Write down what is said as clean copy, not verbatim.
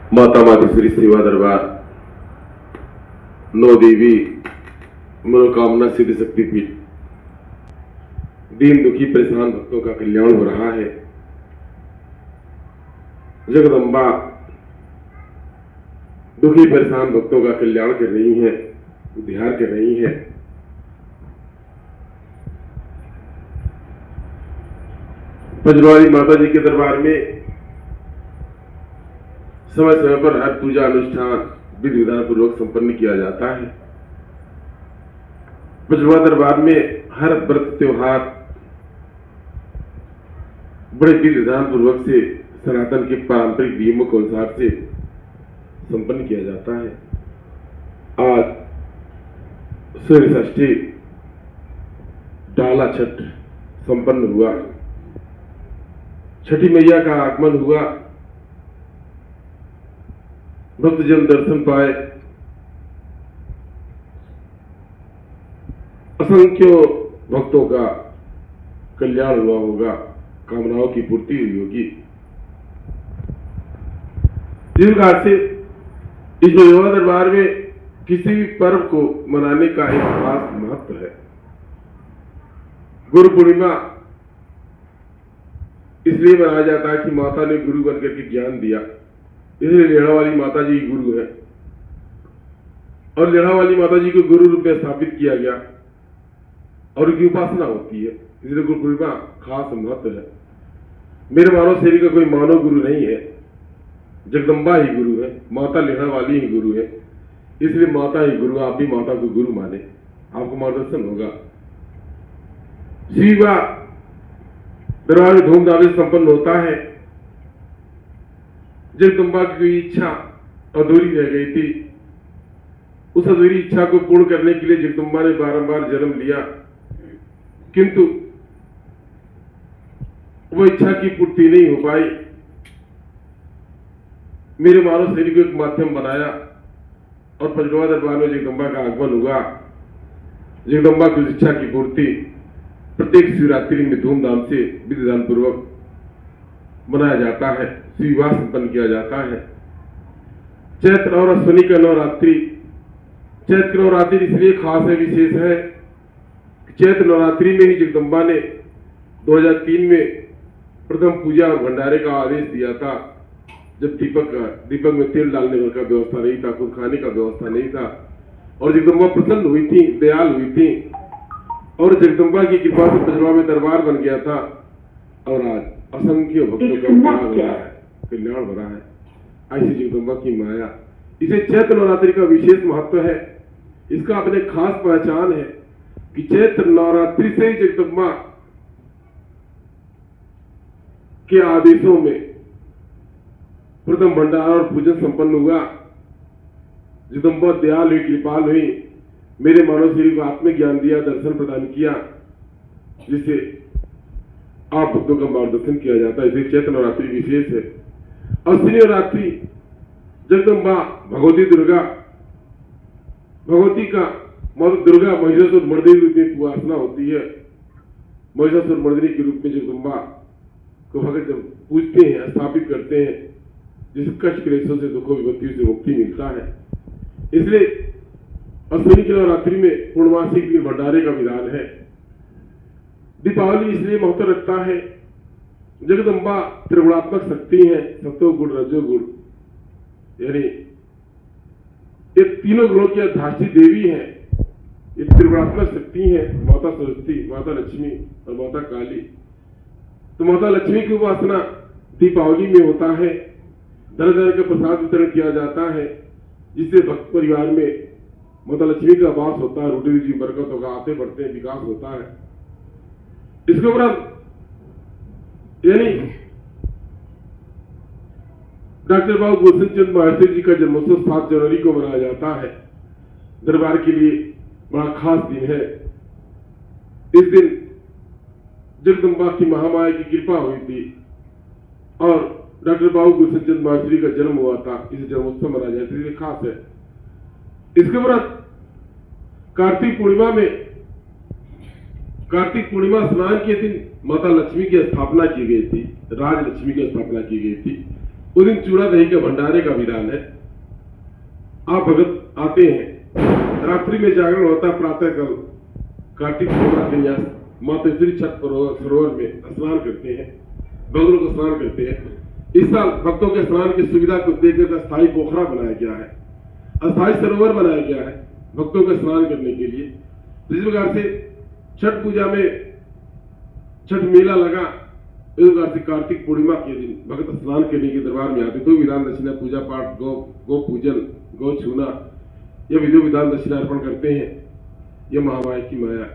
माता मातेश्वरी सेवा दरबार, नौ देवी मनोकामना सिद्ध शक्तिपीठ, दीन दुखी परेशान भक्तों का कल्याण हो रहा है। जगदम्बा दुखी परेशान भक्तों का कल्याण कर रही है, उद्धार कर रही है। पंचवाड़ी माता जी के दरबार में समय समय पर हर पूजा अनुष्ठान विधि विधान पूर्वक संपन्न किया जाता है। पंचवा दरबार में हर व्रत त्योहार बड़े विधि विधान पूर्वक से सनातन के पारंपरिक नियमों के अनुसार से संपन्न किया जाता है। आज सूर्य षष्ठी डाला छठ संपन्न हुआ, छठी मैया का आगमन हुआ, भक्तजन दर्शन पाए, असंख्य भक्तों का कल्याण हुआ होगा, कामनाओं की पूर्ति हुई होगी। इस प्रकार से इस पंचवा दरबार में किसी भी पर्व को मनाने का एक खास महत्व है। गुरु पूर्णिमा इसलिए मनाया जाता है कि माता ने गुरु बनकर के ज्ञान दिया, इसलिए लेढ़ा वाली माता जी गुरु है और लेढ़ा वाली माता जी को गुरु रूप में स्थापित किया गया और उनकी उपासना होती है, इसलिए गुरु पूर्णिमा खास महत्व है। मेरे मानव शरीर का कोई मानव गुरु नहीं है, जगदम्बा ही गुरु है, माता लेढ़ा वाली ही गुरु है, इसलिए माता ही गुरु। आप भी माता को गुरु माने, आपको मार्गदर्शन होगा। शिवा दरबार में धूमधाम से संपन्न होता है। जगदम्बा की कोई इच्छा अधूरी रह गई थी, उस अधूरी इच्छा को पूर्ण करने के लिए जगदम्बा ने बारंबार जन्म लिया, किंतु वो इच्छा की पूर्ति नहीं हो पाई। मेरे मानव शरीर को एक माध्यम बनाया और पंचवा दरबार में जगदम्बा का आगमन हुआ। जगदम्बा की इच्छा की पूर्ति प्रत्येक शिवरात्रि में धूमधाम से विधि विधान पूर्वक मनाया जाता है, विवाह संपन्न किया जाता है। चैत्र और अश्विनी का नवरात्रि, चैत्र की नवरात्रि इसलिए खास है, विशेष है। चैत्र नवरात्रि में ही जगदम्बा ने 2003 में प्रथम पूजा और भंडारे का आदेश दिया था, जब दीपक में तेल डालने का व्यवस्था नहीं था, कुछ खाने का व्यवस्था नहीं था, और जगदम्बा प्रसन्न हुई थी, दयाल हुई थी और जगदम्बा की कृपा से पंचवा में दरबार बन गया था और आज असंख्य भक्तों का कल्याण हो रहा है। ऐसी जगदम्बा की माया, इसे चैत्र नवरात्रि का विशेष महत्व है। इसका अपने खास पहचान है कि चैत्र नवरात्रि से ही जगदम्बा के आदेशों में प्रथम भंडारा और पूजन संपन्न हुआ। जगदम्बा दयाल हुई, कृपाल हुई, मेरे मानव शरीर को आत्मज्ञान दिया, दर्शन प्रदान किया, जिससे आप भक्तों का मार्गदर्शन किया जाता है। इसलिए चैत्र नवरात्रि विशेष है। अश्विनी नवरात्रि जगदम्बा भगवती दुर्गा, भगवती का दुर्गा महिषासुर मर्दिनी रूप में उपासना होती है। महिषासुर मर्दिनी के रूप में जगदम्बा को भगत जब पूजते हैं, स्थापित करते हैं, जिस कष्ट क्लेशों से, दुखों विपत्तियों से मुक्ति मिलता है। इसलिए अश्विनी की नवरात्रि में पूर्णमासी के भंडारे का विधान है। दीपावली इसलिए महत्व रखता है, जगदम्बा त्रिगुणात्मक शक्ति है, सत्वगुण रजोगुण, यानी ये तीनों गुणों की अधिष्ठात्री देवी है। ये त्रिगुणात्मक शक्ति है, माता सरस्वती, माता लक्ष्मी और माता काली। तो माता लक्ष्मी की उपासना दीपावली में होता है। तरह तरह के प्रसाद वितरण किया जाता है, जिससे भक्त परिवार में माता लक्ष्मी का वास होता है, रोटी रुजी बरकत होगा, आते बढ़ते हैं, विकास होता है। इसके उपरांत यानी डॉक्टर बाबू गुलशन चंद महर्षि जी का जन्मोत्सव 7 जनवरी को मनाया जाता है। दरबार के लिए बड़ा खास दिन है। इस दिन जगदम्बा की महामाया की कृपा हुई थी और डॉक्टर बाबू गुलशन चंद महर्षि का जन्म हुआ था, इसे जन्मोत्सव मनाया जाता है, इसलिए खास है। इसके बाद कार्तिक पूर्णिमा में, कार्तिक पूर्णिमा स्नान के दिन माता लक्ष्मी की स्थापना की गई थी, राज लक्ष्मी की स्थापना की गई थी। उस दिन चूड़ा दही के भंडारे का विधान है। आप भगत आते हैं, रात्रि में जागरण होता, प्रातः काल कार्तिक पूर्णिमा के न्यास मातेश्वरी छठ सरोवर में स्नान करते हैं, भक्तों को स्नान करते हैं। इस साल भक्तों के स्नान की सुविधा को देखकर अस्थायी पोखरा बनाया गया है, अस्थायी सरोवर बनाया गया है भक्तों के स्नान करने के लिए। जिस प्रकार से छठ पूजा में छठ मेला लगा, इस प्रकार से कार्तिक पूर्णिमा के दिन भक्त स्नान करने के दरबार में आते तो विधान दक्षिणा, पूजा पाठ, गौ पूजन, गौ छूना, यह विधि विधान दक्षिणा अर्पण करते हैं। यह महामाया की माया